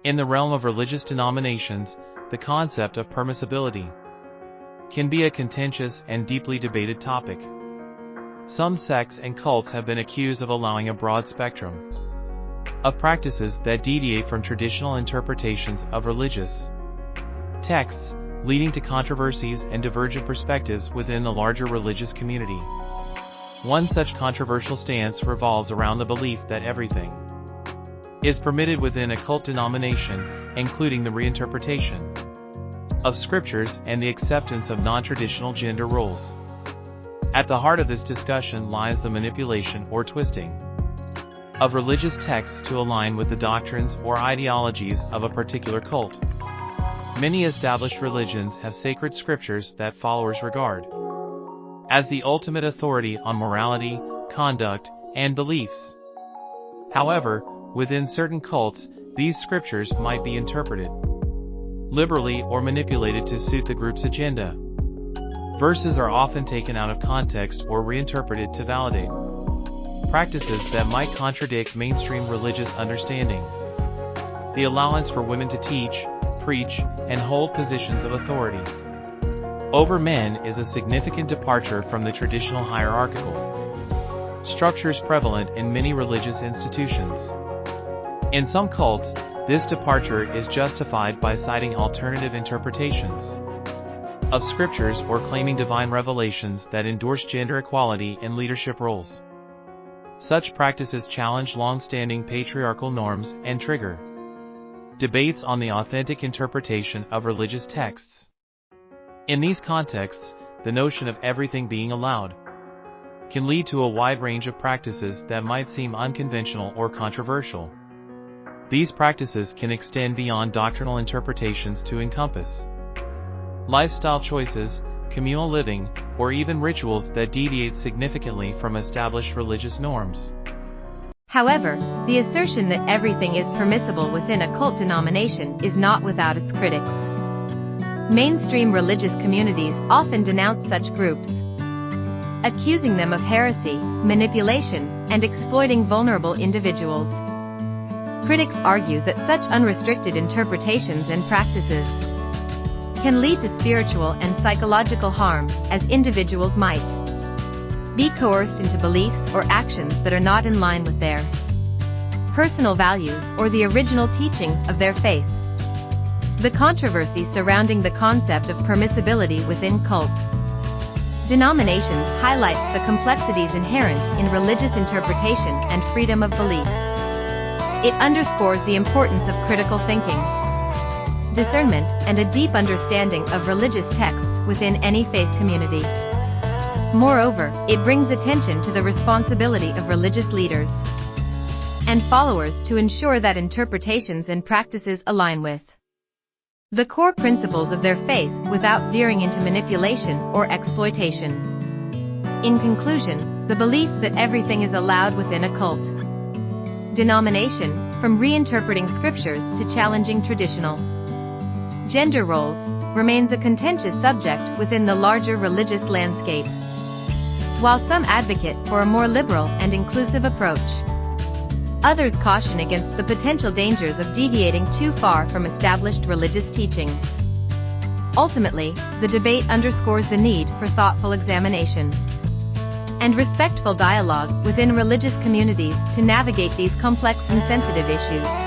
In the realm of religious denominations, the concept of permissibility can be a contentious and deeply debated topic. Some sects and cults have been accused of allowing a broad spectrum of practices that deviate from traditional interpretations of religious texts, leading to controversies and divergent perspectives within the larger religious community. One such controversial stance revolves around the belief that everything is permitted within a cult denomination, including the reinterpretation of scriptures and the acceptance of non-traditional gender roles. At the heart of this discussion lies the manipulation or twisting of religious texts to align with the doctrines or ideologies of a particular cult. Many established religions have sacred scriptures that followers regard as the ultimate authority on morality, conduct, and beliefs. However, within certain cults, these scriptures might be interpreted liberally or manipulated to suit the group's agenda. Verses are often taken out of context or reinterpreted to validate practices that might contradict mainstream religious understanding. The allowance for women to teach, preach, and hold positions of authority over men is a significant departure from the traditional hierarchical structures prevalent in many religious institutions. In some cults, this departure is justified by citing alternative interpretations of scriptures or claiming divine revelations that endorse gender equality in leadership roles. Such practices challenge long-standing patriarchal norms and trigger debates on the authentic interpretation of religious texts. In these contexts, the notion of everything being allowed can lead to a wide range of practices that might seem unconventional or controversial. These practices can extend beyond doctrinal interpretations to encompass lifestyle choices, communal living, or even rituals that deviate significantly from established religious norms. However, the assertion that everything is permissible within a cult denomination is not without its critics. Mainstream religious communities often denounce such groups, accusing them of heresy, manipulation, and exploiting vulnerable individuals. Critics argue that such unrestricted interpretations and practices can lead to spiritual and psychological harm, as individuals might be coerced into beliefs or actions that are not in line with their personal values or the original teachings of their faith. The controversy surrounding the concept of permissibility within cult denominations highlights the complexities inherent in religious interpretation and freedom of belief. It underscores the importance of critical thinking, discernment, and a deep understanding of religious texts within any faith community. Moreover, it brings attention to the responsibility of religious leaders and followers to ensure that interpretations and practices align with the core principles of their faith without veering into manipulation or exploitation. In conclusion, the belief that everything is allowed within a cult denomination, from reinterpreting scriptures to challenging traditional gender roles, remains a contentious subject within the larger religious landscape. While some advocate for a more liberal and inclusive approach, others caution against the potential dangers of deviating too far from established religious teachings. Ultimately, the debate underscores the need for thoughtful examination and respectful dialogue within religious communities to navigate these complex and sensitive issues.